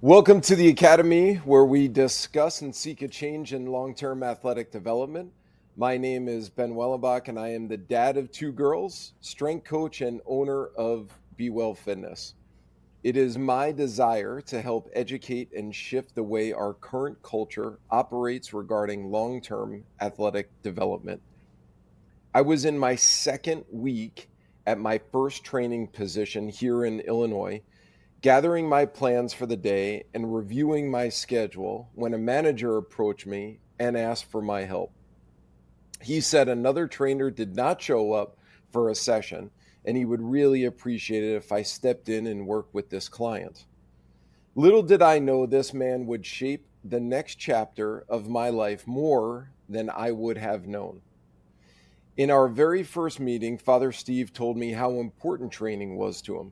Welcome to the Academy, where we discuss and seek a change in long-term athletic development. My name is Ben Wellenbach, and I am the dad of two girls, strength coach, and owner of Be Well Fitness. It is my desire to help educate and shift the way our current culture operates regarding long-term athletic development. I was in my second week at my first training position here in Illinois, gathering my plans for the day and reviewing my schedule when a manager approached me and asked for my help. He said another trainer did not show up for a session and he would really appreciate it if I stepped in and worked with this client. Little did I know this man would shape the next chapter of my life more than I would have known. In our very first meeting, Father Steve told me how important training was to him.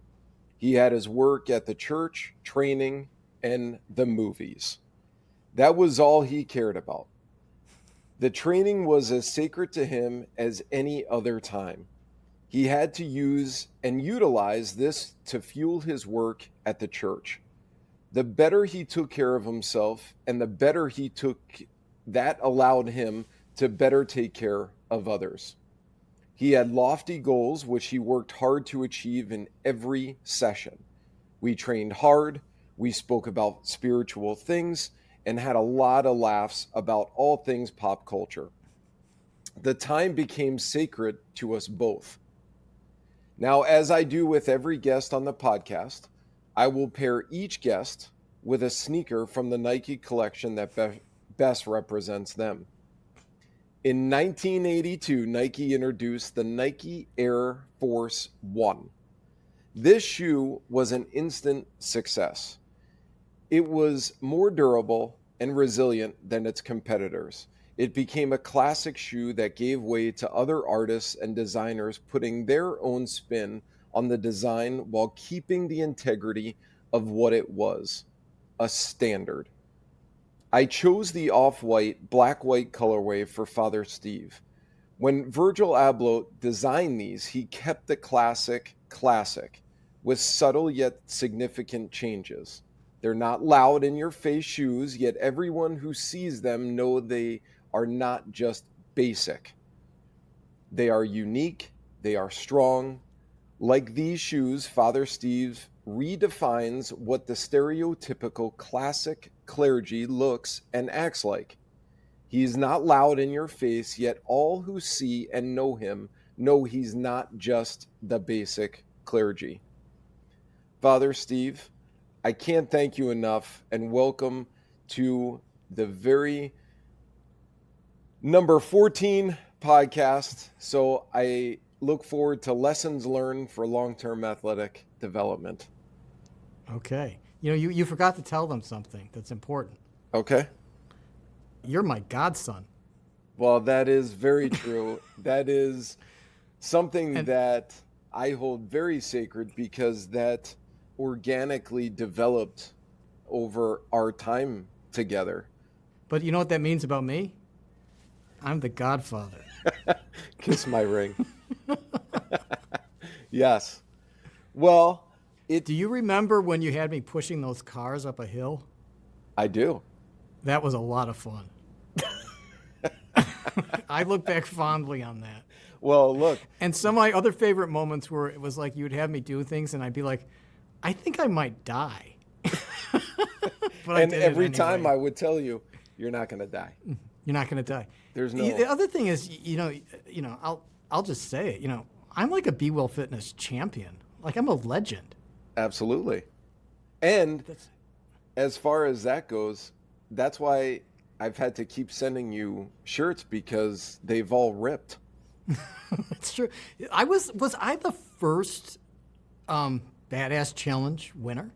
He had his work at the church, training, and the movies. That was all he cared about. The training was as sacred to him as any other time. He had to use and utilize this to fuel his work at the church. The better he took care of himself and the better he took, that allowed him to better take care of others. He had lofty goals, which he worked hard to achieve in every session. We trained hard, we spoke about spiritual things, and had a lot of laughs about all things pop culture. The time became sacred to us both. Now, as I do with every guest on the podcast, I will pair each guest with a sneaker from the Nike collection that best represents them. In 1982, Nike introduced the Nike Air Force One. This shoe was an instant success. It was more durable and resilient than its competitors. It became a classic shoe that gave way to other artists and designers putting their own spin on the design while keeping the integrity of what it was, a standard. I chose the off-white, black-white colorway for Father Steve. When Virgil Abloh designed these, he kept the classic, with subtle yet significant changes. They're not loud in your face shoes, yet everyone who sees them know they are not just basic. They are unique, they are strong. Like these shoes, Father Steve redefines what the stereotypical classic clergy looks and acts like. He is not loud in your face, yet all who see and know him know he's not just the basic clergy. Father Steve, I can't thank you enough, and welcome to the very number 14 podcast. So I look forward to lessons learned for long-term athletic development. Okay. You forgot to tell them something that's important. Okay. You're my godson. Well, that is very true. That is something that I hold very sacred because that organically developed over our time together. But you know what that means about me? I'm the godfather. Kiss my ring. Yes. Well, do you remember when you had me pushing those cars up a hill? I do. That was a lot of fun. I look back fondly on that. Well, look. And some of my other favorite moments were it was like you would have me do things and I'd be like, I think I might die. But and every time I would tell you, you're not going to die. You're not going to die. There's no. The other thing is, I'll just say it. I'm like a Be Well Fitness champion. Like I'm a legend. Absolutely. And as far as that goes, that's why I've had to keep sending you shirts because they've all ripped. That's true. Was I the first Badass Challenge winner?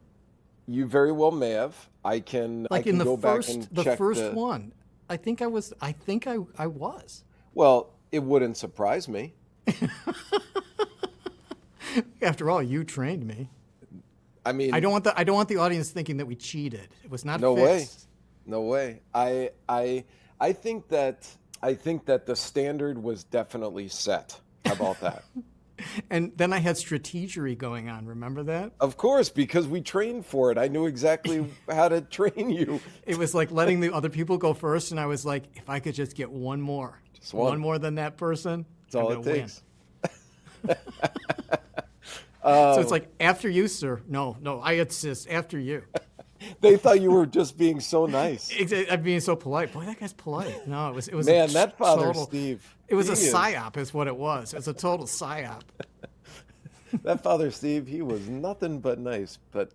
You very well may have. I can go back and check the first one. I think I was. Well, it wouldn't surprise me. After all, you trained me. I mean, I don't want the audience thinking that we cheated. It was not no fixed. No way. I think that the standard was definitely set. How about that? And then I had strategery going on. Remember that? Of course, because we trained for it. I knew exactly how to train you. It was like letting the other people go first, and I was like, if I could just get one more, Just one. more than that person, That's all I'm it gonna takes. So it's like, after you, sir. No, I insist. After you. They thought you were just being so nice. I'm being so polite. Boy, that guy's polite. No, it was. Man, a that Father total, Steve. It was a he is- psyop, is what it was. It was a total psyop. That Father Steve, he was nothing but nice. But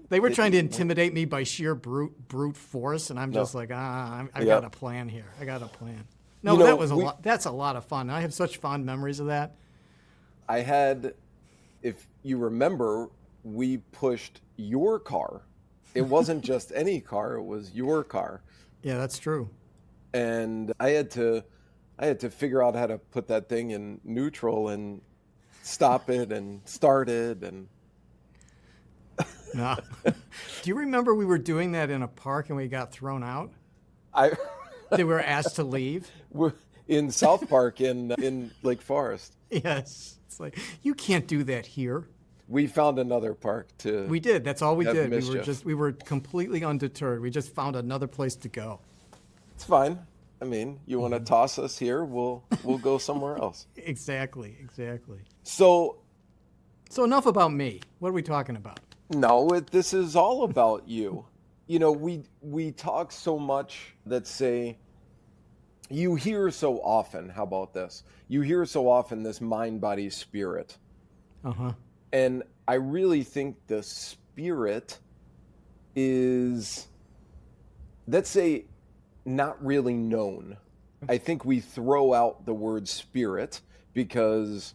They were did trying to he- intimidate me by sheer brute force, and I'm just like, I Yep. got a plan here. I got a plan. No, You but know, that was a lot. That's a lot of fun. I have such fond memories of that. I had, if you remember, we pushed your car. It wasn't just any car; it was your car, Yeah, that's true. and I had to figure out how to put that thing in neutral and stop it and start it and. No. Do you remember we were doing that in a park and we got thrown out? I They were asked to leave. we're in South Park in Lake Forest. Yes. It's like, you can't do that here. We found another park to. We did. That's all we Have did. mischief. We were completely undeterred. We just found another place to go. It's fine. I mean, you want to toss us here? We'll go somewhere else. Exactly. So So enough about me. What are we talking about? no, this is all about you. You know, we talk so much that say. You hear so often. How about this? You hear so often this mind, body, spirit. Uh-huh. And I really think the spirit is, let's say, not really known. I think we throw out the word spirit because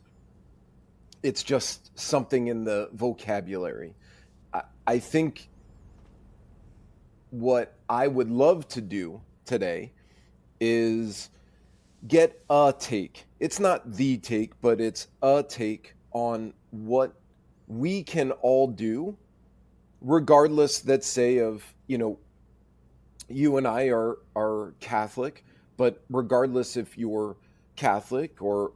it's just something in the vocabulary. I think what I would love to do today is get a take. It's not the take, but it's a take on what we can all do, regardless, let's say, of, you and I are Catholic, but regardless if you're Catholic or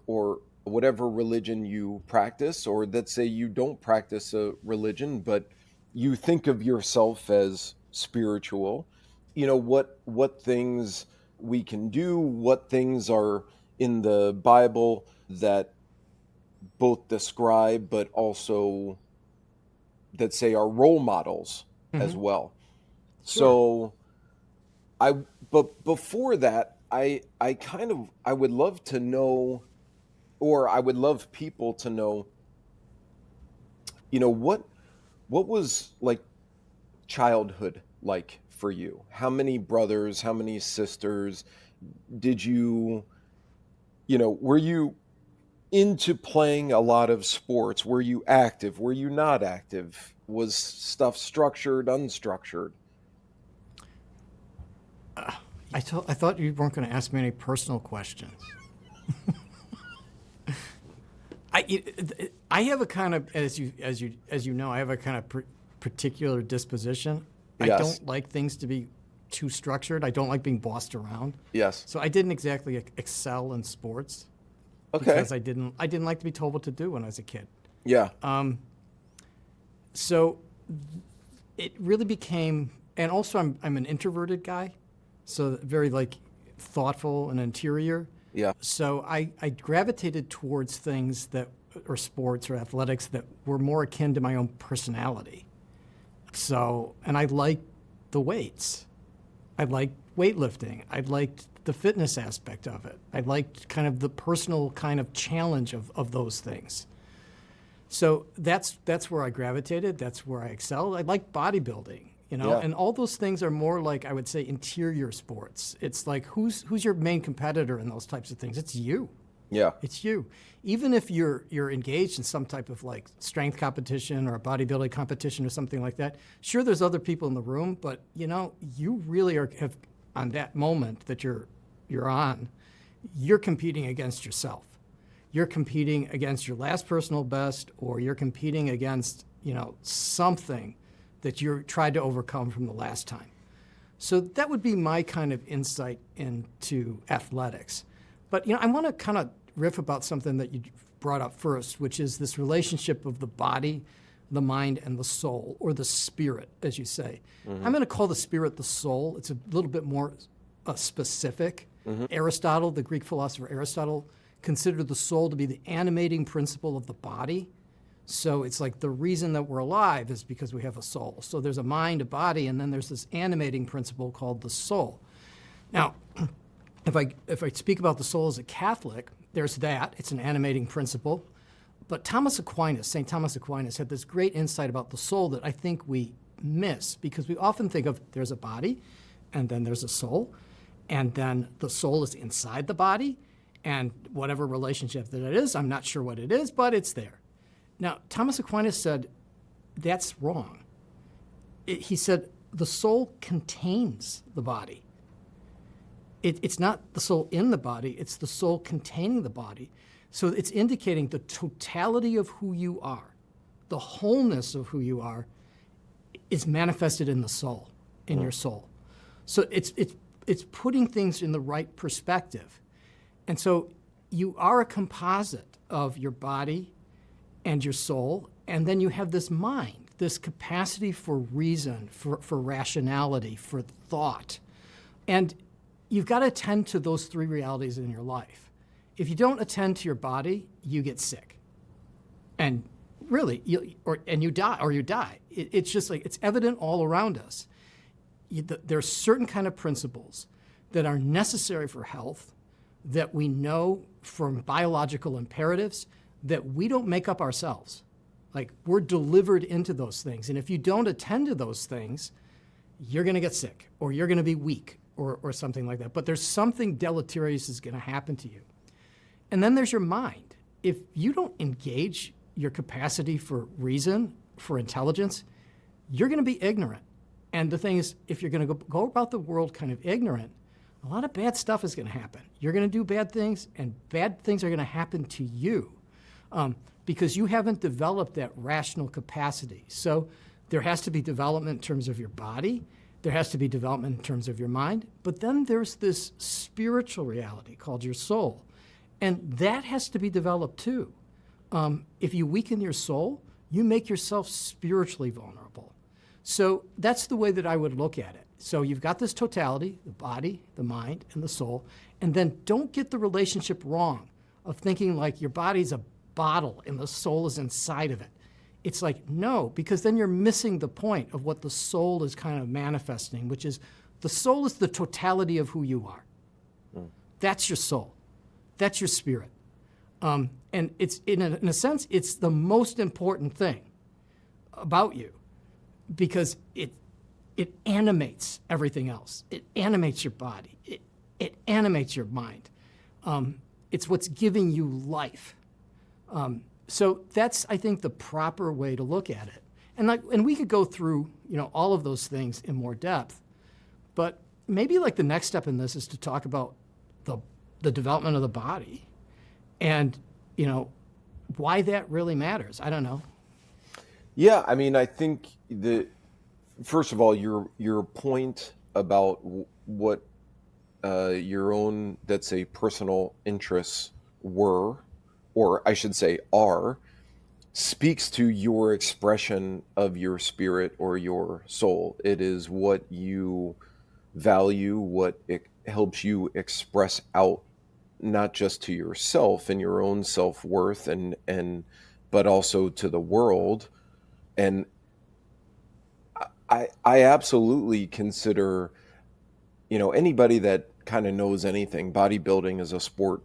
whatever religion you practice, or let's say you don't practice a religion, but you think of yourself as spiritual, what things we can do, what things are in the Bible that both describe, but also that say are role models as well. Sure. So but before that, I would love to know, or I would love people to know, what was like childhood like for you? How many brothers, how many sisters did you, were you into playing a lot of sports? Were you active? Were you not active? Was stuff structured, unstructured? I thought you weren't going to ask me any personal questions. I have a kind of, as you know, I have a kind of particular disposition. I Yes. don't like things to be too structured. I don't like being bossed around. Yes. So I didn't exactly excel in sports Okay. because I didn't like to be told what to do when I was a kid. Yeah. So it really became, and also I'm an introverted guy, so very like thoughtful and interior. Yeah. So I gravitated towards things that, or sports or athletics that were more akin to my own personality. So, and I liked the weights. I liked weightlifting. I liked the fitness aspect of it. I liked kind of the personal kind of challenge of those things. So that's where I gravitated. That's where I excelled. I like bodybuilding, Yeah. and all those things are more like, I would say, interior sports. It's like, who's your main competitor in those types of things? It's you. Yeah. It's you. Even if you're engaged in some type of like strength competition or a bodybuilding competition or something like that, sure, there's other people in the room, but you really have on that moment that you're on, you're competing against yourself. You're competing against your last personal best, or you're competing against, something that you tried to overcome from the last time. So that would be my kind of insight into athletics. But, I want to kind of riff about something that you brought up first, which is this relationship of the body, the mind, and the soul, or the spirit, as you say. I'm going to call the spirit the soul. It's a little bit more specific. Aristotle, the Greek philosopher Aristotle, considered the soul to be the animating principle of the body. So it's like the reason that we're alive is because we have a soul. So there's a mind, a body, and then there's this animating principle called the soul. Now, if I speak about the soul as a Catholic, there's that. It's an animating principle. But Thomas Aquinas, St. Thomas Aquinas, had this great insight about the soul that I think we miss, because we often think of there's a body, and then there's a soul, and then the soul is inside the body, and whatever relationship that it is, I'm not sure what it is, but it's there. Now, Thomas Aquinas said that's wrong. He said the soul contains the body. It's not the soul in the body, it's the soul containing the body. So it's indicating the totality of who you are, the wholeness of who you are is manifested in the soul, in your soul. So it's putting things in the right perspective. And so you are a composite of your body and your soul, and then you have this mind, this capacity for reason, for rationality, for thought. And you've got to attend to those three realities in your life. If you don't attend to your body, you get sick. And really, you die. It's just like, it's evident all around us. There are certain kind of principles that are necessary for health that we know from biological imperatives that we don't make up ourselves. Like, we're delivered into those things. And if you don't attend to those things, you're going to get sick, or you're going to be weak, or something like that. But there's something deleterious is going to happen to you. And then there's your mind. If you don't engage your capacity for reason, for intelligence, you're going to be ignorant. And the thing is, if you're going to go about the world kind of ignorant, a lot of bad stuff is going to happen. You're going to do bad things, and bad things are going to happen to you because you haven't developed that rational capacity. So there has to be development in terms of your body. There has to be development in terms of your mind. But then there's this spiritual reality called your soul. And that has to be developed too. If you weaken your soul, you make yourself spiritually vulnerable. So that's the way that I would look at it. So you've got this totality, the body, the mind, and the soul, and then don't get the relationship wrong of thinking like your body's a bottle and the soul is inside of it. It's like, no, because then you're missing the point of what the soul is kind of manifesting, which is the soul is the totality of who you are. That's your soul. That's your spirit. And it's in a sense, it's the most important thing about you because it animates everything else. It animates your body. It animates your mind. It's what's giving you life. So that's, I think, the proper way to look at it. And we could go through, all of those things in more depth, but maybe like the next step in this is to talk about the development of the body and, why that really matters. I don't know. Yeah, I mean, I think first of all, your point about what your own, let's say, personal interests were, or I should say are, speaks to your expression of your spirit or your soul. It is what you value, what it helps you express out, not just to yourself and your own self-worth but also to the world. And I absolutely consider, anybody that kind of knows anything, bodybuilding is a sport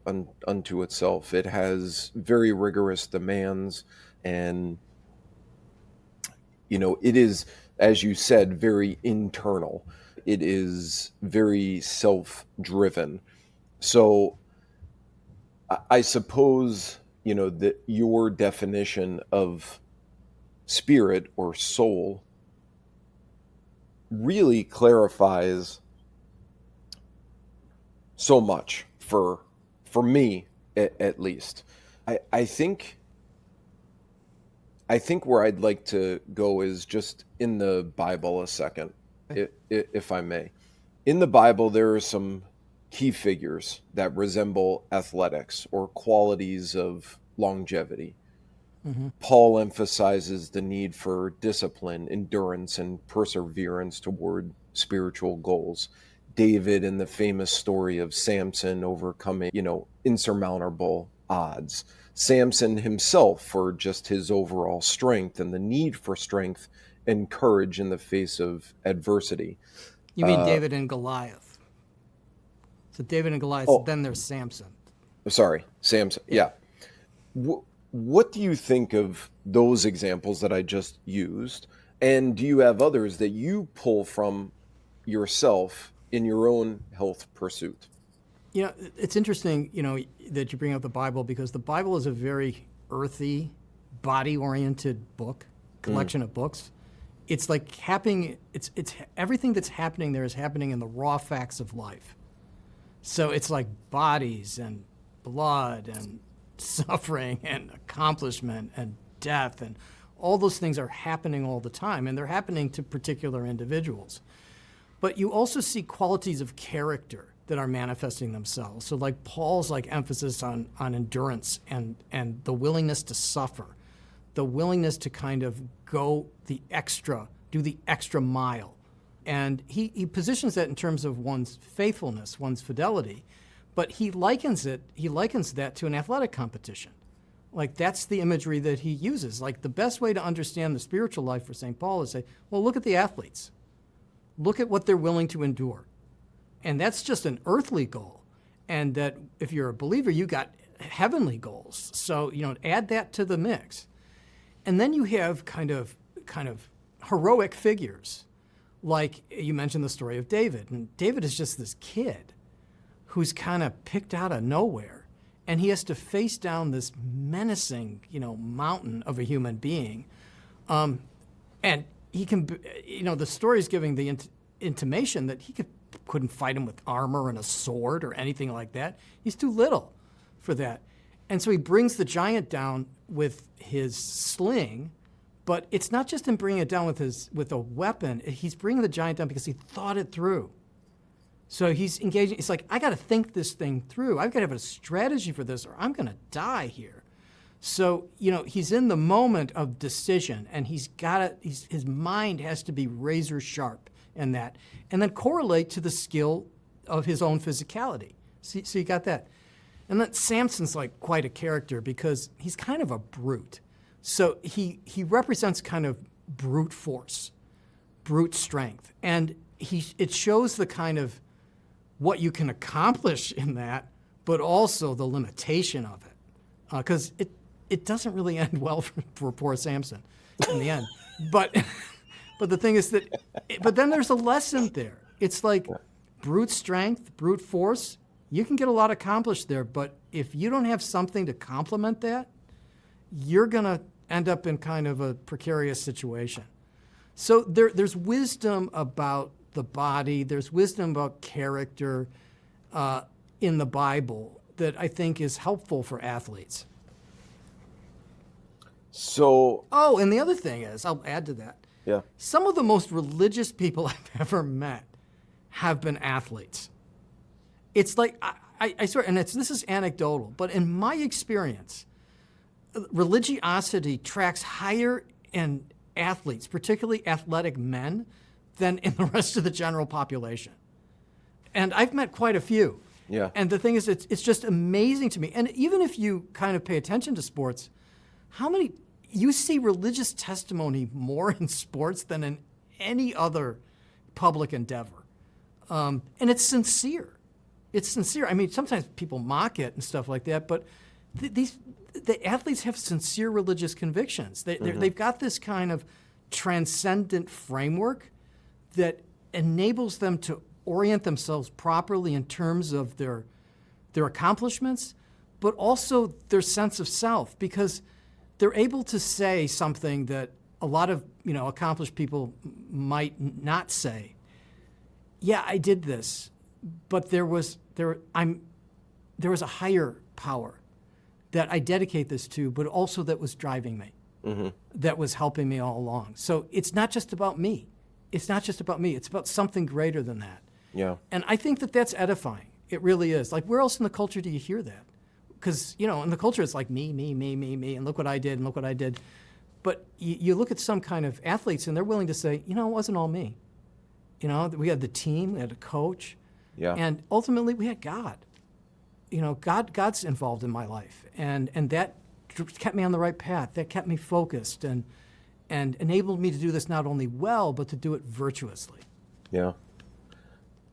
unto itself. It has very rigorous demands, and it is, as you said, very internal. It is very self-driven. So I suppose, that your definition of spirit or soul really clarifies so much for me, at least. I think where I'd like to go is just in the Bible a second, if I may. In the Bible, there are some key figures that resemble athletics or qualities of longevity. Paul emphasizes the need for discipline, endurance, and perseverance toward spiritual goals. David in the famous story of Samson overcoming, insurmountable odds. Samson himself for just his overall strength and the need for strength and courage in the face of adversity. You mean David and Goliath? So David and Goliath. Oh. Then there's Samson. Sorry, Samson. Yeah. What do you think of those examples that I just used? And do you have others that you pull from yourself in your own health pursuit? It's interesting, that you bring up the Bible, because the Bible is a very earthy, body-oriented book, collection of books. It's like it's everything that's happening there is happening in the raw facts of life. So it's like bodies and blood and suffering and accomplishment and death, and all those things are happening all the time, and they're happening to particular individuals. But you also see qualities of character that are manifesting themselves. So like Paul's emphasis on endurance and the willingness to suffer, the willingness to kind of do the extra mile. And he positions that in terms of one's faithfulness, one's fidelity, but he likens that to an athletic competition. Like, that's the imagery that he uses. Like, the best way to understand the spiritual life for St. Paul is say, well, look at the athletes. Look at what they're willing to endure. And that's just an earthly goal. And that if you're a believer, you got heavenly goals. So, add that to the mix. And then you have kind of heroic figures. Like you mentioned the story of David. And David is just this kid who's kind of picked out of nowhere. And he has to face down this menacing, mountain of a human being. And he can, the story is giving the intimation that he couldn't fight him with armor and a sword or anything like that. He's too little for that. And so he brings the giant down with his sling, but it's not just him bringing it down with a weapon. He's bringing the giant down because he thought it through. So he's engaging. It's like, I got to think this thing through. I've got to have a strategy for this, or I'm going to die here. So, he's in the moment of decision, and his mind has to be razor sharp in that, and then correlate to the skill of his own physicality. So you got that. And then Samson's like quite a character because he's kind of a brute. So he represents kind of brute force, brute strength. And it shows the kind of what you can accomplish in that, but also the limitation of it. Because it doesn't really end well for poor Samson in the end. But the thing is but then there's a lesson there. It's like brute strength, brute force, you can get a lot accomplished there, but if you don't have something to complement that, you're going to end up in kind of a precarious situation. So there's wisdom about the body, there's wisdom about character in the Bible that I think is helpful for athletes. So... Oh, and the other thing is, I'll add to that. Yeah. Some of the most religious people I've ever met have been athletes. It's like, I swear, and this is anecdotal, but in my experience, religiosity tracks higher in athletes, particularly athletic men, than in the rest of the general population. And I've met quite a few. Yeah. And the thing is, it's just amazing to me. And even if you kind of pay attention to sports, you see religious testimony more in sports than in any other public endeavor. And it's sincere. It's sincere. I mean, sometimes people mock it and stuff like that, but the athletes have sincere religious convictions. They've got this kind of transcendent framework that enables them to orient themselves properly in terms of their accomplishments, but also their sense of self, because they're able to say something that a lot of accomplished people might not say. Yeah, I did this, but there was a higher power that I dedicate this to, but also that was driving me, that was helping me all along. So it's not just about me. It's not just about me. It's about something greater than that. Yeah. And I think that that's edifying. It really is. Like, where else in the culture do you hear that? Because, in the culture, it's like me, me, me, me, me, and look what I did, and look what I did. But you look at some kind of athletes, and they're willing to say, it wasn't all me. We had the team, we had a coach, Yeah. and ultimately we had God. God's involved in my life, and that kept me on the right path. That kept me focused and enabled me to do this not only well, but to do it virtuously. Yeah.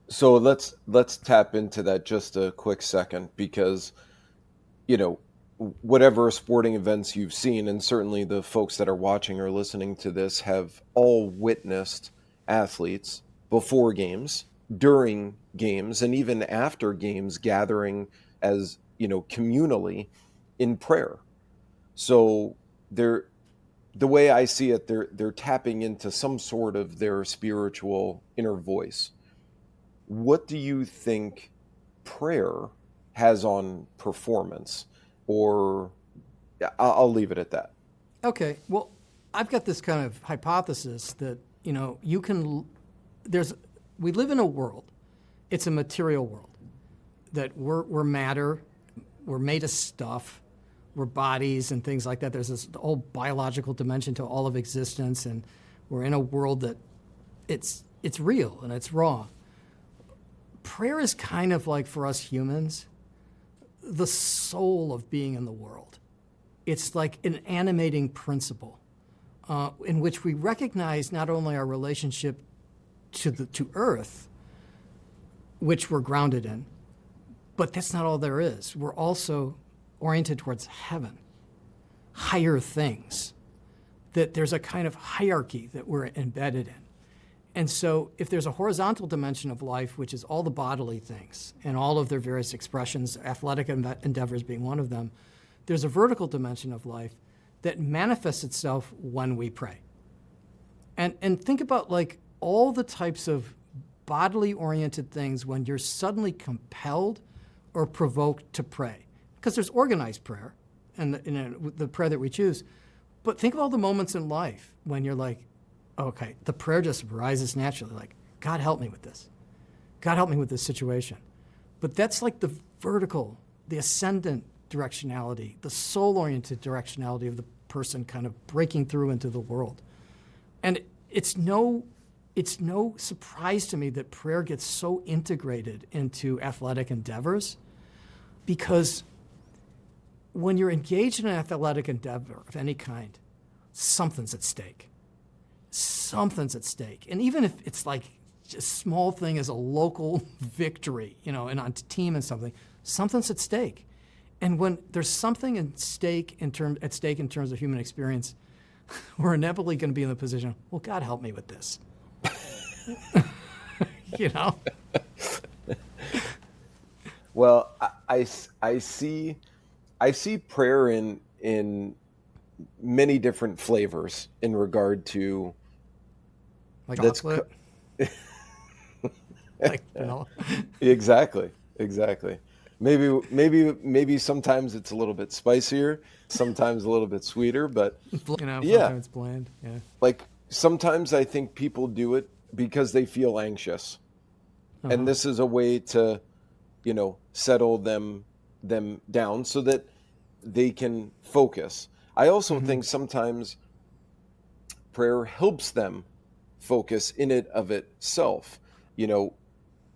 So let's tap into that just a quick second, because whatever sporting events you've seen, and certainly the folks that are watching or listening to this have all witnessed athletes before games, during games, and even after games gathering as, communally in prayer. So the way I see it, they're tapping into some sort of their spiritual inner voice. What do you think prayer has on performance? Or I'll leave it at that. Okay. Well, I've got this kind of hypothesis that, we live in a world, it's a material world, that we're matter, we're made of stuff, we're bodies and things like that. There's this whole biological dimension to all of existence, and we're in a world that it's real and it's raw. Prayer is kind of like, for us humans, the soul of being in the world. It's like an animating principle in which we recognize not only our relationship to Earth, which we're grounded in, but that's not all there is. We're also oriented towards heaven, higher things, that there's a kind of hierarchy that we're embedded in. And so if there's a horizontal dimension of life, which is all the bodily things and all of their various expressions, athletic endeavors being one of them, there's a vertical dimension of life that manifests itself when we pray. And think about like all the types of bodily oriented things when you're suddenly compelled or provoked to pray. Because there's organized prayer and the prayer that we choose. But think of all the moments in life when you're like, okay, the prayer just rises naturally, like, God help me with this. God help me with this situation. But that's like the vertical, the ascendant directionality, the soul-oriented directionality of the person kind of breaking through into the world. And it's no surprise to me that prayer gets so integrated into athletic endeavors, because when you're engaged in an athletic endeavor of any kind, something's at stake. Something's at stake. And even if it's like a small thing as a local victory, and on a team and something's at stake. And when there's something at stake in terms of human experience, we're inevitably going to be in the position, well, God help me with this. Well, I see prayer in many different flavors in regard to like chocolate. Like vanilla. Exactly. Maybe sometimes it's a little bit spicier, sometimes a little bit sweeter, but sometimes it's bland. Yeah. Like sometimes I think people do it because they feel anxious. Uh-huh. And this is a way to, settle them down so that they can focus. I also think sometimes prayer helps them focus in it of itself.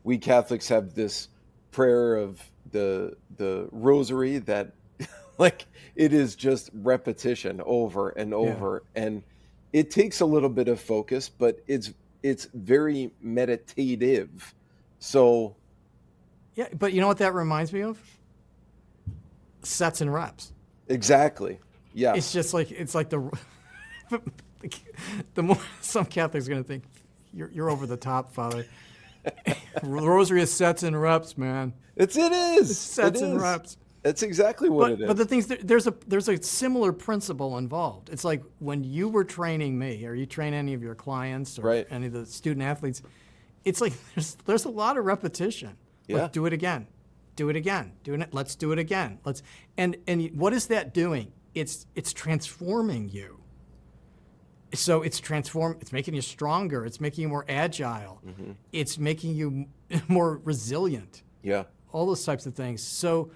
We Catholics have this prayer of the rosary that like it is just repetition over and over. Yeah. And it takes a little bit of focus, but it's very meditative. So yeah, but you know what that reminds me of? Sets and reps. Exactly. Yeah. It's just like the more some Catholics are going to think you're over the top, Father. Rosary is sets and reps, man. It is. It's sets and reps. That's exactly what it is. But the thing's there's a similar principle involved. It's like when you were training me, or you train any of your clients, or any of the student athletes. It's like there's a lot of repetition. Yeah. Like, do it again. Let's do it again. And what is that doing? It's transforming you. So it's making you stronger. It's making you more agile. Mm-hmm. It's making you more resilient. Yeah. all those types of things. So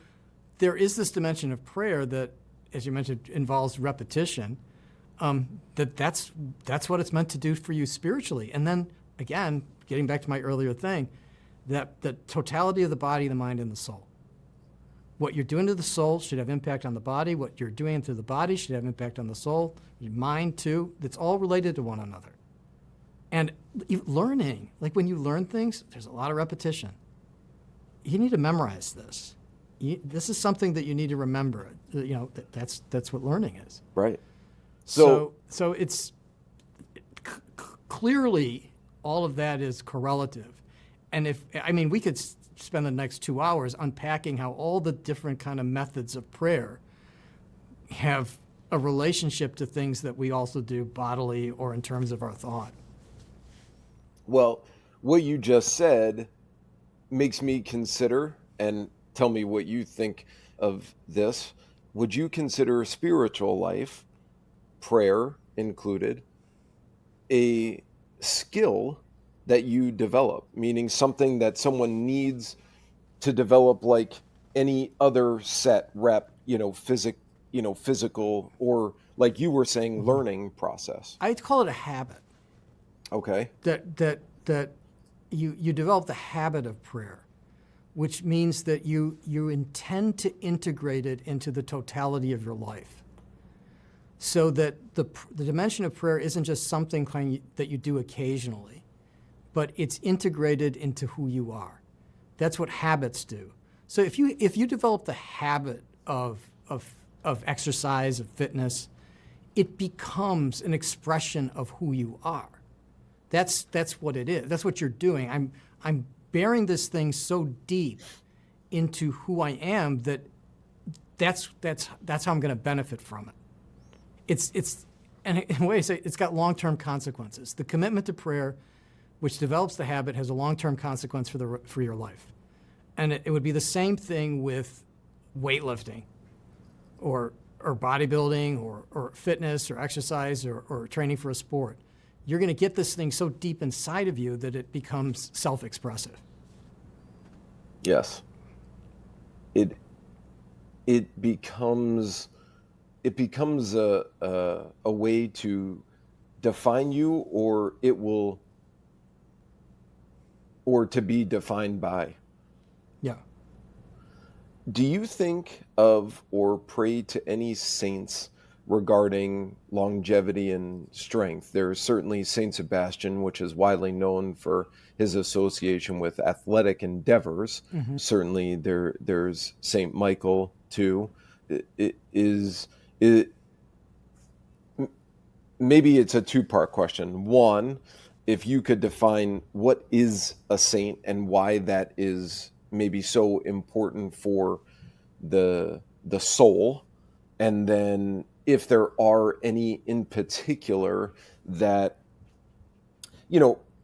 there is this dimension of prayer that, as you mentioned, involves repetition. That's what it's meant to do for you spiritually. And then again, getting back to my earlier thing, that the totality of the body, the mind, and the soul. What you're doing to the soul should have impact on the body. What you're doing to the body should have impact on the soul, your mind too. That's all related to one another. And learning, like when you learn things, there's a lot of repetition. You need to memorize this. This is something that you need to remember. That's what learning is. Right. So it's clearly all of that is correlative. And we could spend the next 2 hours unpacking how all the different kind of methods of prayer have a relationship to things that we also do bodily or in terms of our thought. Well, what you just said makes me consider, and tell me what you think of this. Would you consider spiritual life, prayer included, a skill that you develop, meaning something that someone needs to develop like any other set, rep, physical, or like you were saying, learning process? I'd call it a habit. Okay. That you develop the habit of prayer, which means that you intend to integrate it into the totality of your life. So that the dimension of prayer isn't just something that you do occasionally, but it's integrated into who you are. That's what habits do. So if you develop the habit of exercise, of fitness, it becomes an expression of who you are. That's what it is. That's what you're doing. I'm bearing this thing so deep into who I am that's how I'm going to benefit from it. And in a way, it's got long-term consequences. The commitment to prayer, which develops the habit, has a long-term consequence for your life. And it would be the same thing with weightlifting or bodybuilding or fitness or exercise or training for a sport. You're going to get this thing so deep inside of you that it becomes self-expressive. Yes. It becomes a way to define you, or to be defined by. Yeah. Do you think of or pray to any saints regarding longevity and strength? There's certainly Saint Sebastian, which is widely known for his association with athletic endeavors. Mm-hmm. Certainly there's Saint Michael too. Maybe it's a two-part question. One, if you could define what is a saint and why that is maybe so important for the soul, and then if there are any in particular that,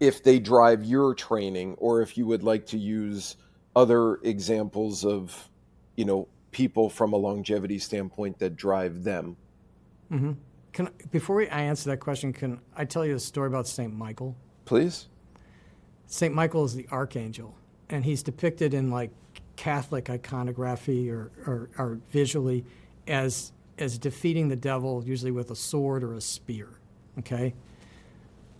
if they drive your training, or if you would like to use other examples of, people from a longevity standpoint that drive them. Mm-hmm. Before I answer that question, can I tell you a story about St. Michael? Please. St. Michael is the archangel, and he's depicted in like Catholic iconography or visually as defeating the devil, usually with a sword or a spear. Okay.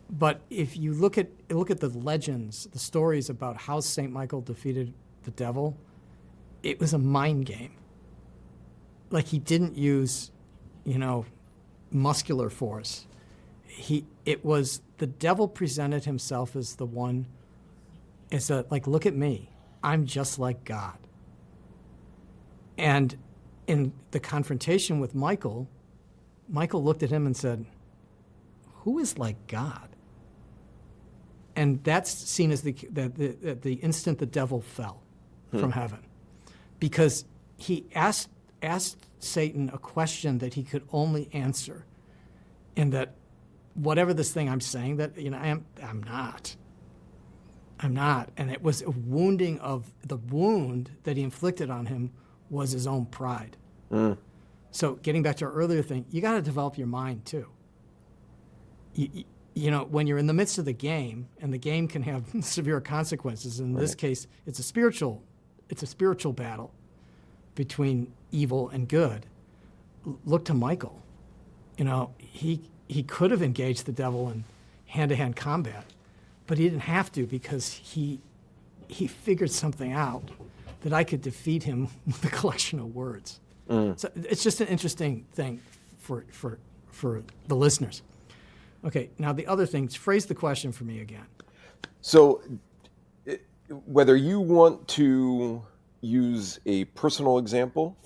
But if you look at the legends, the stories about how St. Michael defeated the devil, it was a mind game. Like, he didn't use, muscular force. It was the devil presented himself as the one, look at me, I'm just like God. And in the confrontation with Michael looked at him and said, who is like God? And that's seen as the instant the devil fell from heaven, because he asked Satan a question that he could only answer, and that whatever this thing I'm saying that I'm not, and it was a wounding of the wound that he inflicted on him was his own pride. So getting back to our earlier thing, you got to develop your mind too. When you're in the midst of the game, and the game can have severe consequences. In this case, it's a spiritual it's a spiritual battle between evil and good. Look to Michael. He could have engaged the devil in hand-to-hand combat, but he didn't have to because he figured something out that I could defeat him with a collection of words. So it's just an interesting thing for the listeners. Okay, now the other thing, phrase the question for me again. So whether you want to use a personal example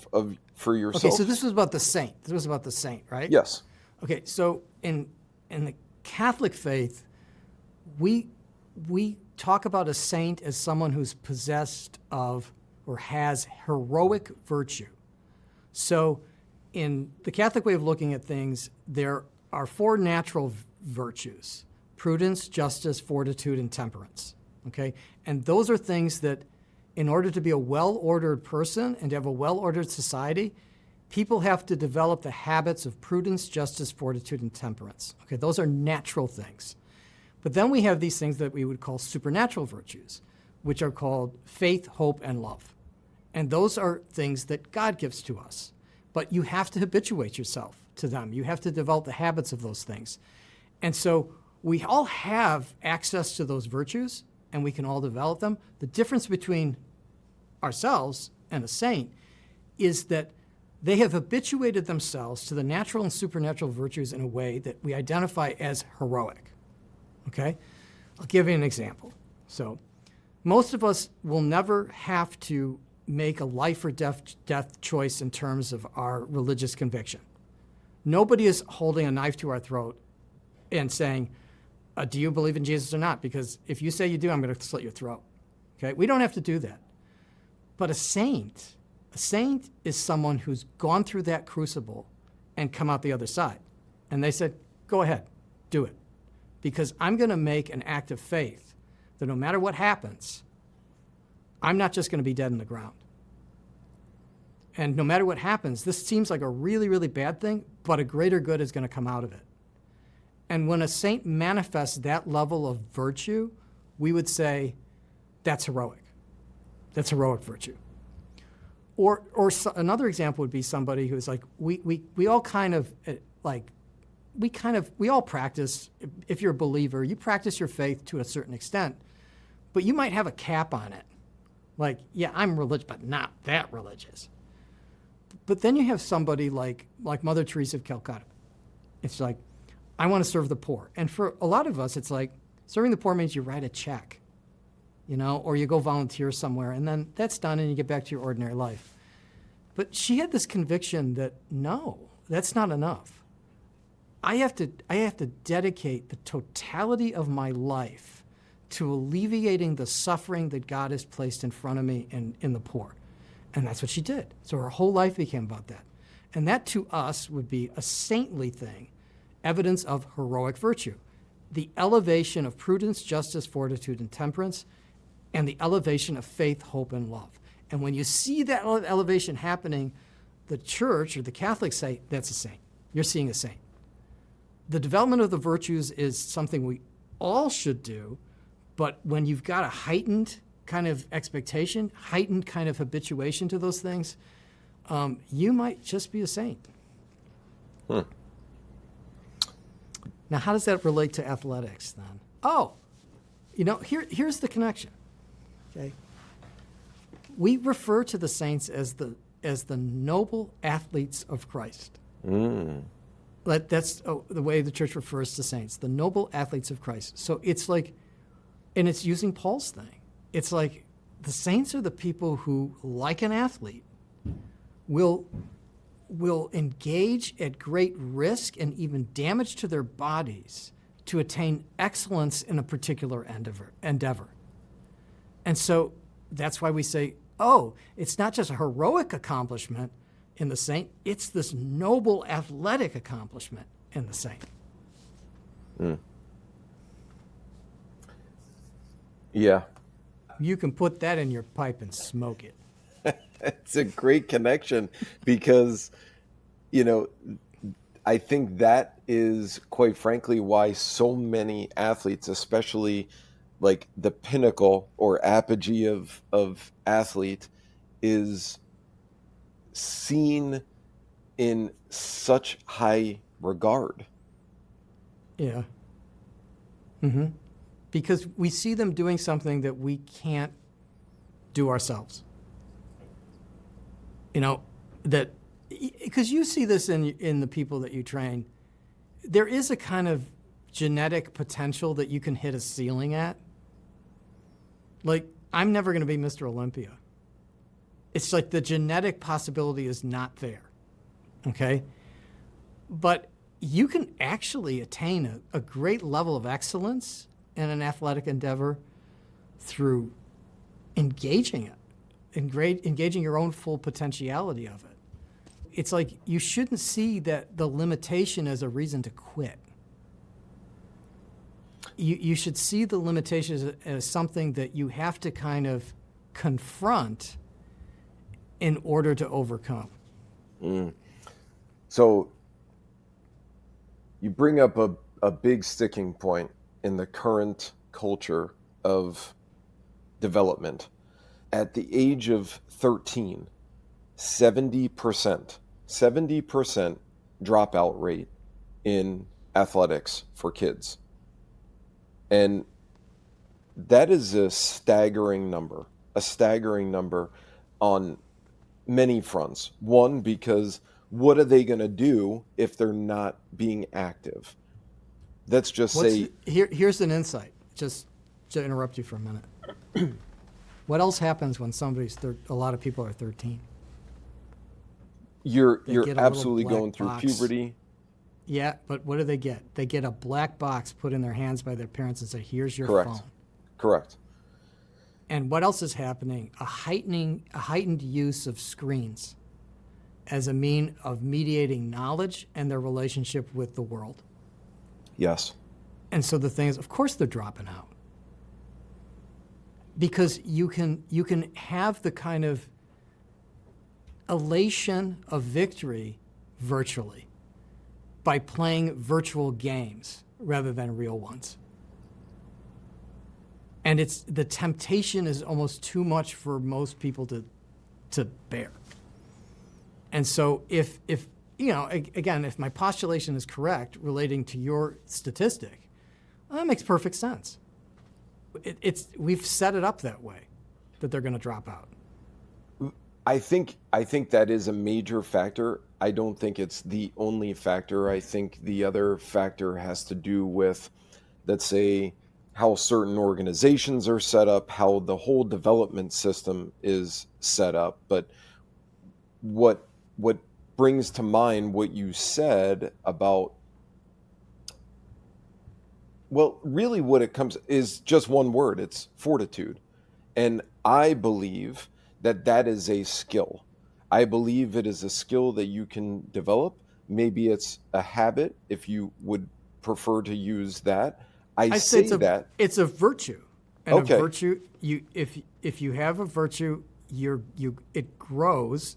for yourself. Okay, so this was about the saint. This was about the saint, right? Yes. Okay, so in the Catholic faith, we talk about a saint as someone who's possessed of or has heroic virtue. So in the Catholic way of looking at things, there are 4 natural virtues: prudence, justice, fortitude, and temperance. Okay? And those are things that, in order to be a well-ordered person and to have a well-ordered society, people have to develop the habits of prudence, justice, fortitude, and temperance. Okay, those are natural things. But then we have these things that we would call supernatural virtues, which are called faith, hope, and love. And those are things that God gives to us. But you have to habituate yourself to them. You have to develop the habits of those things. And so we all have access to those virtues, and we can all develop them. The difference between ourselves and a saint is that they have habituated themselves to the natural and supernatural virtues in a way that we identify as heroic. Okay? I'll give you an example. So most of us will never have to make a life or death choice in terms of our religious conviction. Nobody is holding a knife to our throat and saying, do you believe in Jesus or not? Because if you say you do, I'm going to slit your throat. Okay? We don't have to do that. But a saint is someone who's gone through that crucible and come out the other side. And they said, go ahead, do it. Because I'm going to make an act of faith that no matter what happens, I'm not just going to be dead in the ground. And no matter what happens, this seems like a really, really bad thing, but a greater good is going to come out of it. And when a saint manifests that level of virtue, we would say that's heroic. That's heroic virtue. Or another example would be somebody who's like, we all kind of like, we all practice, if you're a believer, you practice your faith to a certain extent, but you might have a cap on it. Like, yeah, I'm religious, but not that religious. But then you have somebody like Mother Teresa of Calcutta. It's like, I want to serve the poor. And for a lot of us, it's like, serving the poor means you write a check, or you go volunteer somewhere, and then that's done and you get back to your ordinary life. But she had this conviction that, no, that's not enough. I have to dedicate the totality of my life to alleviating the suffering that God has placed in front of me in the poor. And that's what she did. So her whole life became about that. And that to us would be a saintly thing, evidence of heroic virtue. The elevation of prudence, justice, fortitude, and temperance, and the elevation of faith, hope, and love. And when you see that elevation happening, the church or the Catholics say, that's a saint. You're seeing a saint. The development of the virtues is something we all should do, but when you've got a heightened kind of expectation, heightened kind of habituation to those things, you might just be a saint. Now, how does that relate to athletics then? Oh, here's the connection. Okay, we refer to the saints as the noble athletes of Christ. That's the way the church refers to saints, the noble athletes of Christ. So it's like, and it's using Paul's thing. It's like the saints are the people who, like an athlete, will engage at great risk and even damage to their bodies to attain excellence in a particular endeavor. And so that's why we say, oh, it's not just a heroic accomplishment in the saint, it's this noble athletic accomplishment in the saint. Yeah. You can put that in your pipe and smoke it. It's a great connection because, I think that is quite frankly why so many athletes, especially like the pinnacle or apogee of athlete, is seen in such high regard. Yeah. Because we see them doing something that we can't do ourselves. You know, that because you see this in the people that you train, there is a kind of genetic potential that you can hit a ceiling at. Like, I'm never going to be Mr. Olympia. It's like the genetic possibility is not there. Okay? But you can actually attain a great level of excellence in an athletic endeavor through engaging it, engaging your own full potentiality of it. It's like you shouldn't see that the limitation as a reason to quit. You should see the limitations as something that you have to kind of confront in order to overcome. So you bring up a big sticking point in the current culture of development. At the age of 13, 70% dropout rate in athletics for kids. And that is a staggering number on many fronts. One, because what are they going to do if they're not being active? Let's just say... Here's an insight, just to interrupt you for a minute. What else happens when a lot of people are 13? You're absolutely going through puberty. Yeah, but what do they get? They get a black box put in their hands by their parents and say, here's your phone. Correct. And what else is happening? A heightened use of screens as a mean of mediating knowledge and their relationship with the world. Yes. And so the thing is, of course they're dropping out. Because you can have the kind of elation of victory virtually by playing virtual games rather than real ones. And the temptation is almost too much for most people to bear. And so if you know, again, if my postulation is correct relating to your statistic, that makes perfect sense. We've set it up that way, that they're going to drop out. I think that is a major factor. I don't think it's the only factor. I think the other factor has to do with, let's say, how certain organizations are set up, how the whole development system is set up. But what brings to mind what you said about, well, really what it comes is just one word. It's fortitude. And I believe that is a skill. I believe it is a skill that you can develop. Maybe it's a habit, if you would prefer to use that. I say that it's a virtue. And okay. A virtue, if you have a virtue, it grows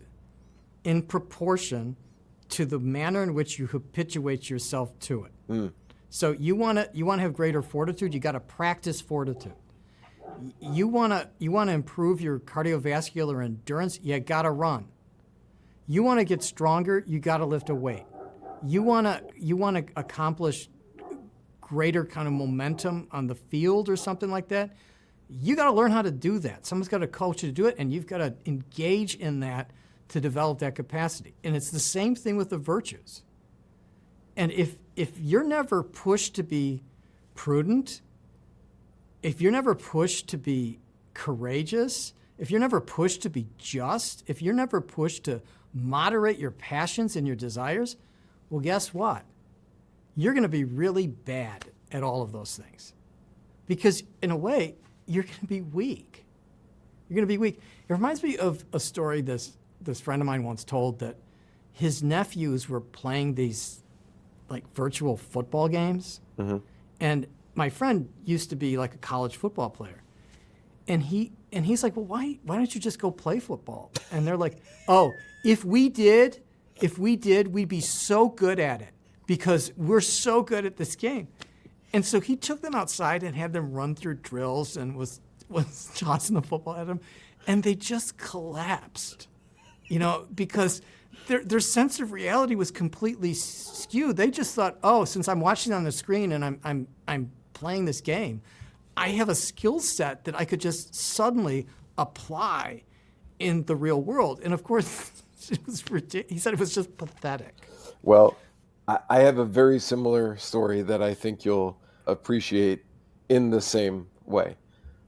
in proportion to the manner in which you habituate yourself to it. So you want to have greater fortitude, you got to practice fortitude. You want to improve your cardiovascular endurance, you got to run. You want to get stronger, you got to lift a weight. You want to accomplish greater kind of momentum on the field or something like that. You got to learn how to do that. Someone's got to coach you to do it, and you've got to engage in that to develop that capacity. And it's the same thing with the virtues. And if you're never pushed to be prudent, if you're never pushed to be courageous, if you're never pushed to be just, if you're never pushed to moderate your passions and your desires, well, guess what? You're going to be really bad at all of those things. Because in a way, you're going to be weak. You're going to be weak. It reminds me of a story this friend of mine once told, that his nephews were playing these like virtual football games. Mm-hmm. And my friend used to be like a college football player. And he's like, well, why don't you just go play football? And they're like, oh, if we did, we'd be so good at it because we're so good at this game. And so he took them outside and had them run through drills and was tossing the football at them. and they just collapsed, because their sense of reality was completely skewed. They just thought, oh, since I'm watching on the screen and I'm playing this game, I have a skill set that I could just suddenly apply in the real world. And of course, it was ridiculous. He said it was just pathetic. Well, I have a very similar story that I think you'll appreciate in the same way.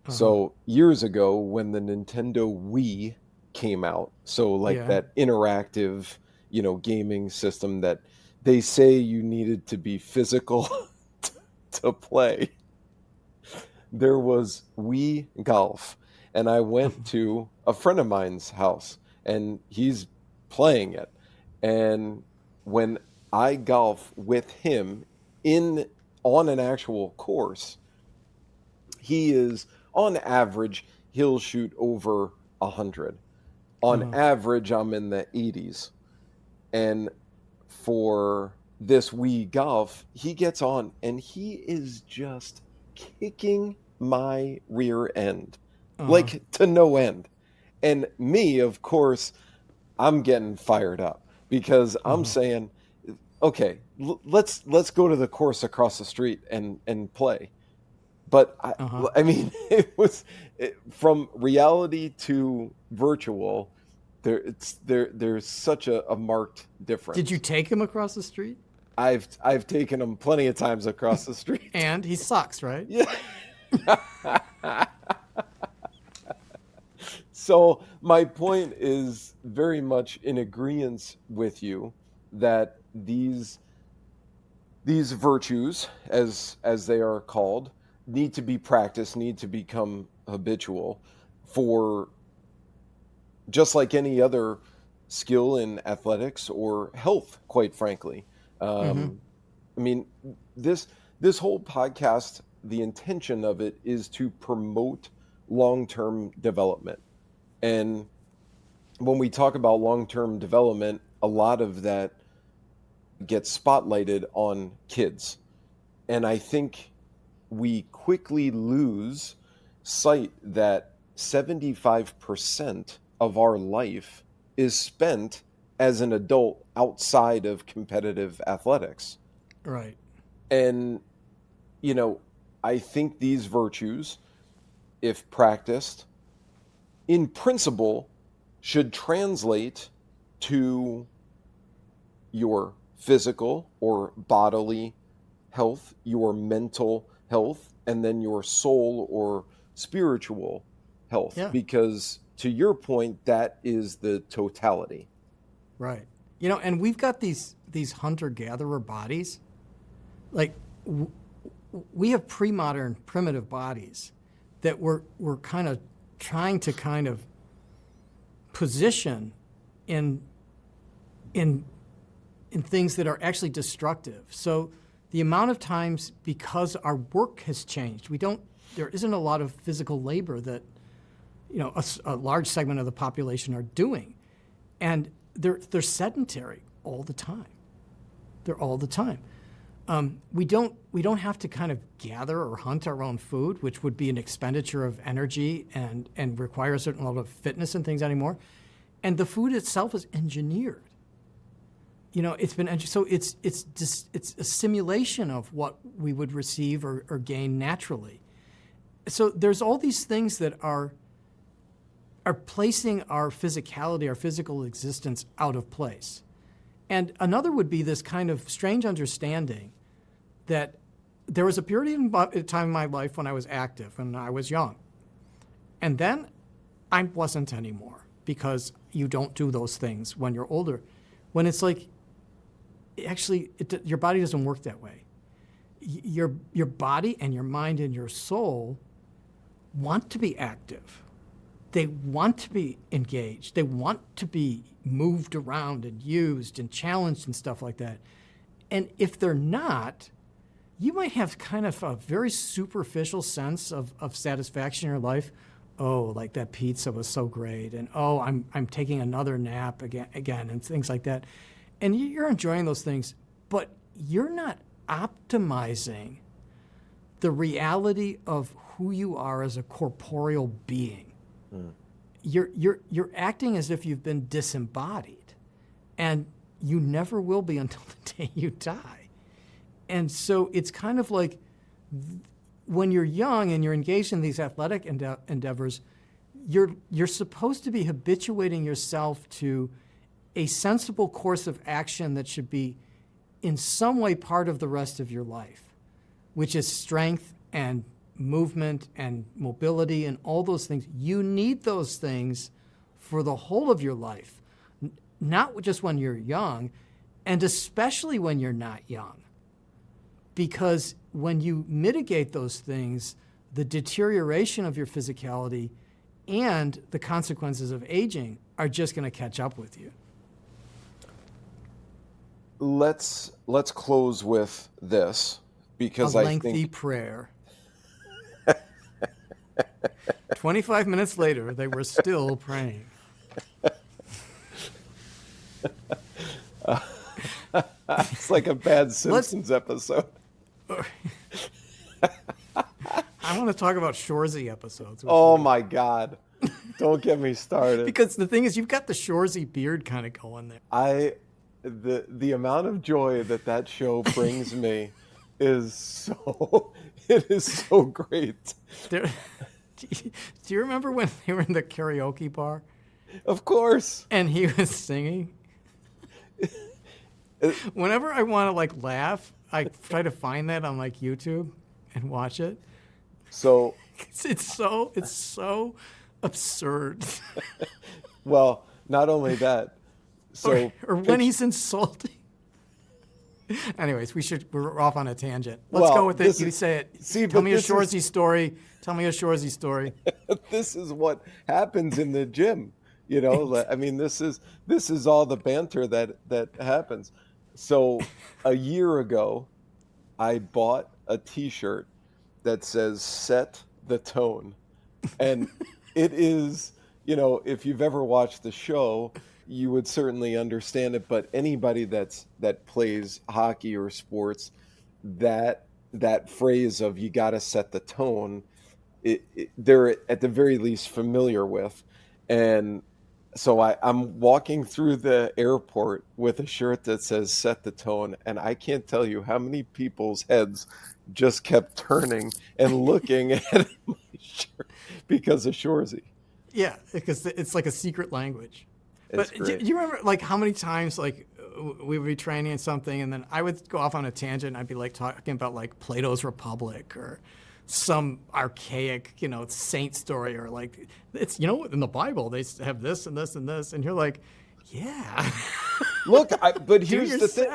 So years ago, when the Nintendo Wii came out, so like Yeah. that interactive, gaming system that they say you needed to be physical to play, there was Wii Golf. And I went to a friend of mine's house and he's playing it. And when I golf with him in on an actual course, he is on average he'll shoot over 100. On average, I'm in the 80s. And for this Wii Golf, he gets on and he is just kicking my rear end, like to no end. And me, of course, I'm getting fired up because I'm saying, okay, let's go to the course across the street and play. But I mean, from reality to virtual. There's such a marked difference. Did you take him across the street? I've taken him plenty of times across the street. And he sucks, right? Yeah. So my point is very much in agreement with you that these virtues, as they are called, need to be practiced, need to become habitual for just like any other skill in athletics or health, quite frankly. I mean, this whole podcast, the intention of it is to promote long-term development. And when we talk about long-term development, a lot of that gets spotlighted on kids. And I think we quickly lose sight that 75% of our life is spent as an adult outside of competitive athletics. Right. And, I think these virtues, if practiced, in principle, should translate to your physical or bodily health, your mental health, and then your soul or spiritual health. Yeah. Because to your point, that is the totality. Right. And we've got these hunter-gatherer bodies. Like, we have pre-modern primitive bodies that we're kind of trying to kind of position in things that are actually destructive. So the amount of times, because our work has changed, there isn't a lot of physical labor that a large segment of the population are doing, and they're sedentary all the time. They're all the time. We don't have to kind of gather or hunt our own food, which would be an expenditure of energy and require a certain level of fitness and things anymore. And the food itself is engineered. It's been so it's a simulation of what we would receive or gain naturally. So there's all these things that are placing our physicality, our physical existence out of place. And another would be this kind of strange understanding that there was a period of time in my life when I was active and I was young. And then I wasn't anymore because you don't do those things when you're older. When it's like, actually, your body doesn't work that way. Your body and your mind and your soul want to be active. They want to be engaged. They want to be moved around and used and challenged and stuff like that. And if they're not, you might have kind of a very superficial sense of satisfaction in your life. Oh, like that pizza was so great. And oh, I'm taking another nap again and things like that. And you're enjoying those things, but you're not optimizing the reality of who you are as a corporeal being. you're acting as if you've been disembodied, and you never will be until the day you die. And so it's kind of like when you're young and you're engaged in these athletic endeavors, you're supposed to be habituating yourself to a sensible course of action that should be in some way part of the rest of your life, which is strength and movement and mobility and all those things. You need those things for the whole of your life, not just when you're young, and especially when you're not young. Because when you mitigate those things, the deterioration of your physicality and the consequences of aging are just going to catch up with you. Let's close with this, because A I lengthy think prayer. 25 minutes later, they were still praying. it's like a bad Simpsons episode. I want to talk about Shoresy episodes. Oh my God. Don't get me started. Because the thing is, you've got the Shoresy beard kind of going there. The amount of joy that show brings me is so great. Do you remember when they were in the karaoke bar? Of course. And he was singing? Whenever I want to like laugh, I try to find that on like YouTube and watch it. So it's so absurd. Well, not only that. So or when he's insulting. Anyways, we're off on a tangent. Let's go with it. You say it. Tell me a Shoresy story. Tell me a Shoresy story. This is what happens in the gym. You know, I mean, this is all the banter that happens. So a year ago, I bought a T-shirt that says "Set the Tone," and it is, you know, if you've ever watched the show, you would certainly understand it. But anybody that plays hockey or sports, that phrase of "you got to set the tone," they're at the very least familiar with. And so I'm walking through the airport with a shirt that says "Set the Tone," and I can't tell you how many people's heads just kept turning and looking at my shirt because of Shoresy. Yeah, because it's like a secret language. But do you remember like how many times like we would be training in something and then I would go off on a tangent and I'd be like talking about like Plato's Republic or some archaic, you know, saint story, or like it's, you know, in the Bible they have this and this and this, and you're like, yeah. Look, but here's the thing.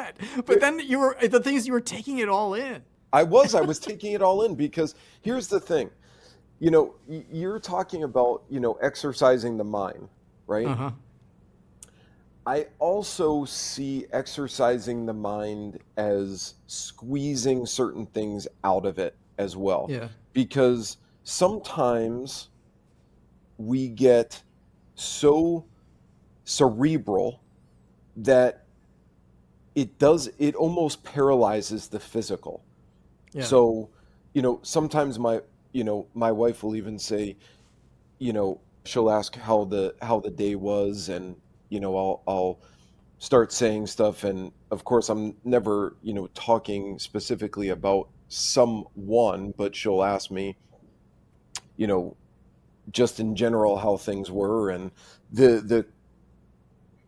But then the thing is you were taking it all in. I was taking it all in, because here's the thing. You know, you're talking about, you know, exercising the mind, right? Uh-huh. I also see exercising the mind as squeezing certain things out of it as well. Yeah. Because sometimes we get so cerebral that it almost paralyzes the physical. Yeah. So, you know, sometimes my wife will even say, you know, she'll ask how the day was, and you know, I'll start saying stuff, and of course I'm never, you know, talking specifically about someone, but she'll ask me, you know, just in general how things were, and the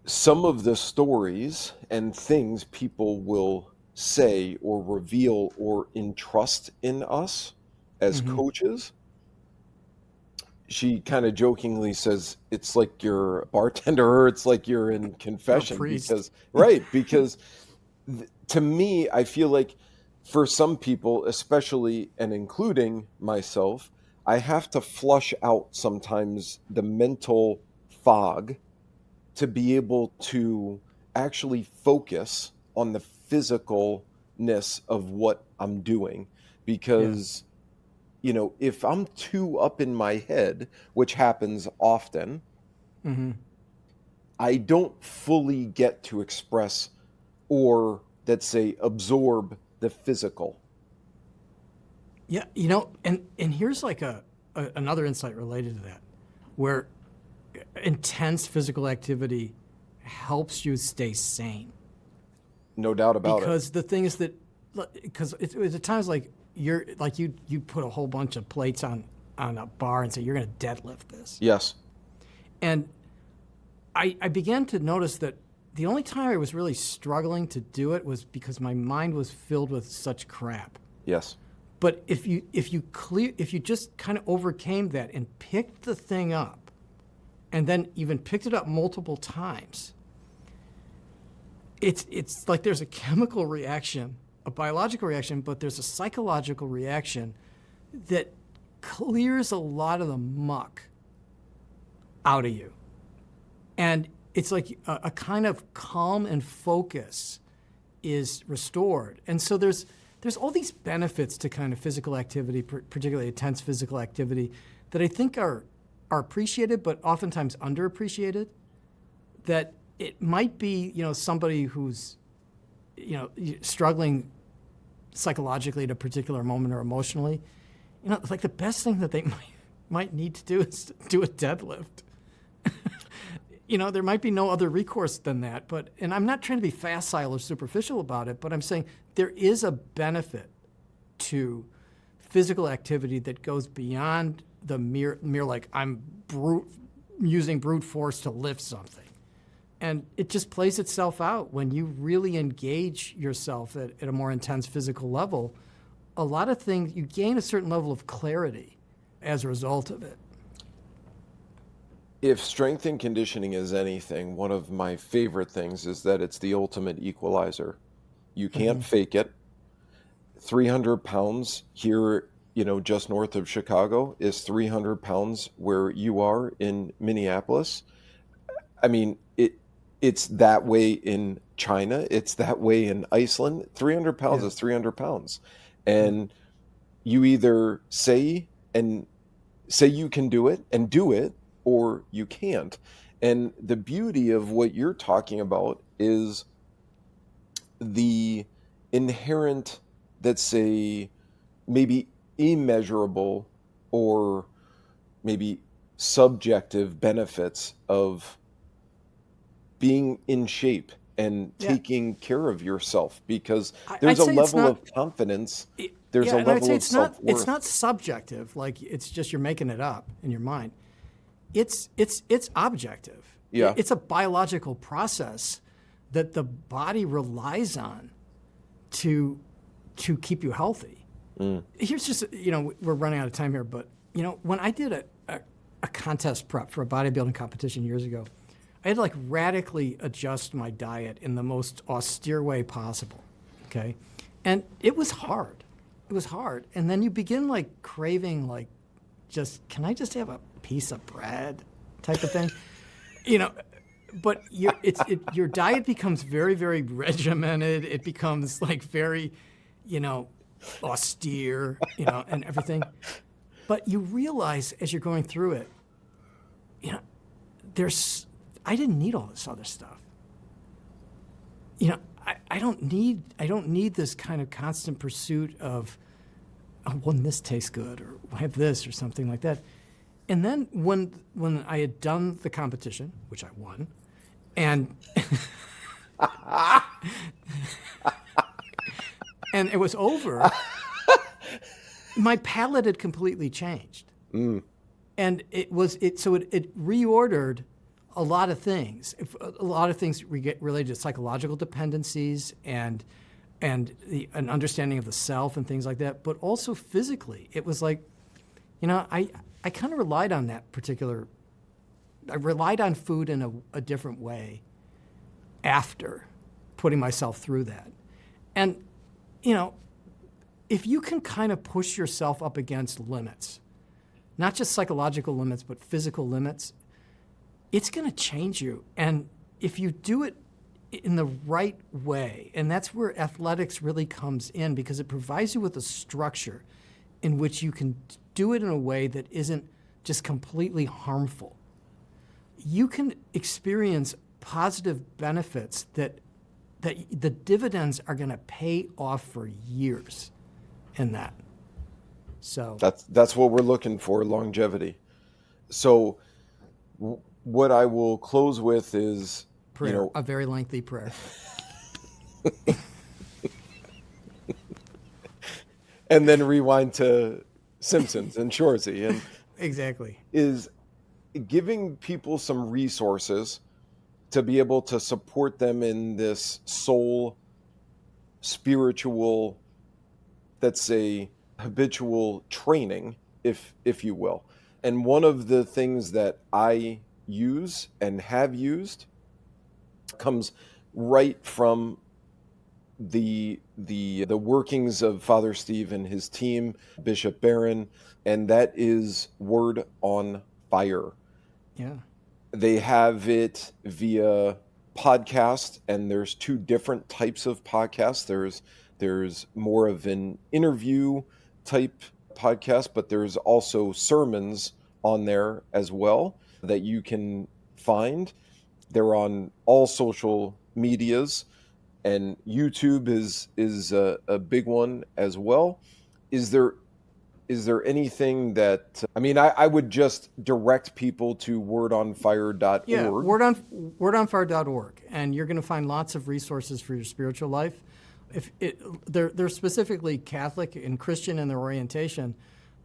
some of the stories and things people will say or reveal or entrust in us as coaches. She kind of jokingly says it's like you're a bartender, or it's like you're in confession, because to me, I feel like for some people, especially and including myself, I have to flush out sometimes the mental fog to be able to actually focus on the physicalness of what I'm doing, because you know, if I'm too up in my head, which happens often, I don't fully get to express or, let's say, absorb the physical. Yeah, you know, and here's like another insight related to that, where intense physical activity helps you stay sane. No doubt about it. Because the thing is that, because it's at times like you put a whole bunch of plates on a bar and say you're going to deadlift this. Yes. And I began to notice that the only time I was really struggling to do it was because my mind was filled with such crap. Yes. But if you just kind of overcame that and picked the thing up, and then even picked it up multiple times, it's like there's a chemical reaction, a biological reaction, but there's a psychological reaction that clears a lot of the muck out of you. And it's like a kind of calm and focus is restored. And so there's all these benefits to kind of physical activity, particularly intense physical activity, that I think are appreciated, but oftentimes underappreciated. That it might be, somebody who's, struggling psychologically at a particular moment or emotionally, like the best thing that they might need to do is do a deadlift. There might be no other recourse than that, and I'm not trying to be facile or superficial about it, but I'm saying there is a benefit to physical activity that goes beyond the mere like I'm using brute force to lift something. And it just plays itself out when you really engage yourself at a more intense physical level. A lot of things, you gain a certain level of clarity as a result of it. If strength and conditioning is anything, one of my favorite things is that it's the ultimate equalizer. You can't fake it. 300 pounds here, just north of Chicago is 300 pounds where you are in Minneapolis. I mean, it's that way in China. It's that way in Iceland. 300 pounds is 300 pounds. And you either say you can do it and do it, or you can't. And the beauty of what you're talking about is the inherent, let's say, maybe immeasurable or maybe subjective benefits of being in shape and taking care of yourself, because there's a level of confidence. There's a level of self-worth. It's not subjective, like it's just you're making it up in your mind. It's objective. Yeah. It's a biological process that the body relies on to keep you healthy. Here's just, we're running out of time here, but, when I did a contest prep for a bodybuilding competition years ago, I had to radically adjust my diet in the most austere way possible, okay? And it was hard. It was hard. And then you begin craving can I just have a piece of bread type of thing? But your diet becomes very, very regimented. It becomes very, austere, and everything. But you realize as you're going through it, I didn't need all this other stuff. I don't need this kind of constant pursuit of, wouldn't this taste good, or have this, or something like that. And then when I had done the competition, which I won, and and it was over, my palate had completely changed. And it reordered a lot of things. A lot of things related to psychological dependencies and an understanding of the self and things like that, but also physically. It was I kind of relied on I relied on food in a different way after putting myself through that. And, if you can kind of push yourself up against limits, not just psychological limits, but physical limits, it's going to change you. And if you do it in the right way, and that's where athletics really comes in, because it provides you with a structure in which you can do it in a way that isn't just completely harmful. You can experience positive benefits that the dividends are going to pay off for years in that. So that's what we're looking for, longevity. So what I will close with is, Prayer, a very lengthy prayer. and then rewind to Simpsons and Shorzy, and Exactly. is giving people some resources to be able to support them in this soul, spiritual, that's a habitual training, if you will. And one of the things that I use and have used comes right from the workings of Father Steve and his team, Bishop Barron, and that is Word on Fire. Yeah. They have it via podcast, and there's two different types of podcasts. There's more of an interview type podcast, but there's also sermons on there as well that you can find. They're on all social medias, and YouTube is a big one as well. Is there anything that, I mean, I would just direct people to wordonfire.org. Yeah, wordonfire.org, and you're going to find lots of resources for your spiritual life. They're specifically Catholic and Christian in their orientation,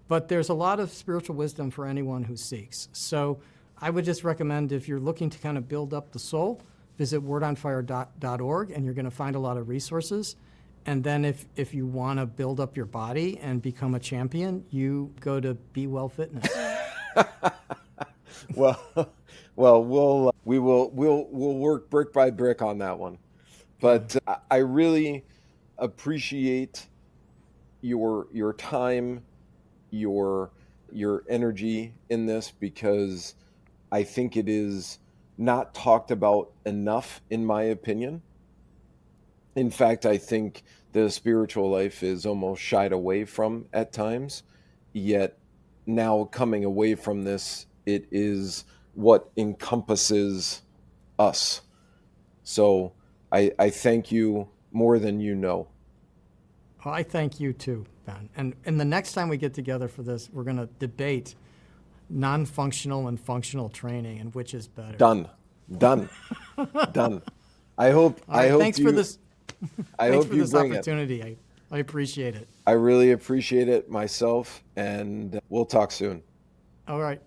but there's a lot of spiritual wisdom for anyone who seeks. So I would just recommend, if you're looking to kind of build up the soul, visit wordonfire.org, and you're going to find a lot of resources. And then if you want to build up your body and become a champion, you go to Be Well Fitness. Well, we'll work brick by brick on that one. But I really appreciate your time, your energy in this, because I think it is not talked about enough, in my opinion. In fact, I think the spiritual life is almost shied away from at times. Yet now, coming away from this, it is what encompasses us. So I thank you more than you know. Well, I thank you too, Ben. And the next time we get together for this, we're going to debate non-functional and functional training and which is better. Done. I hope. Right, I hope. Thanks you, for this. I Thanks hope for you this bring opportunity. it. I appreciate it. I really appreciate it myself, and we'll talk soon. All right.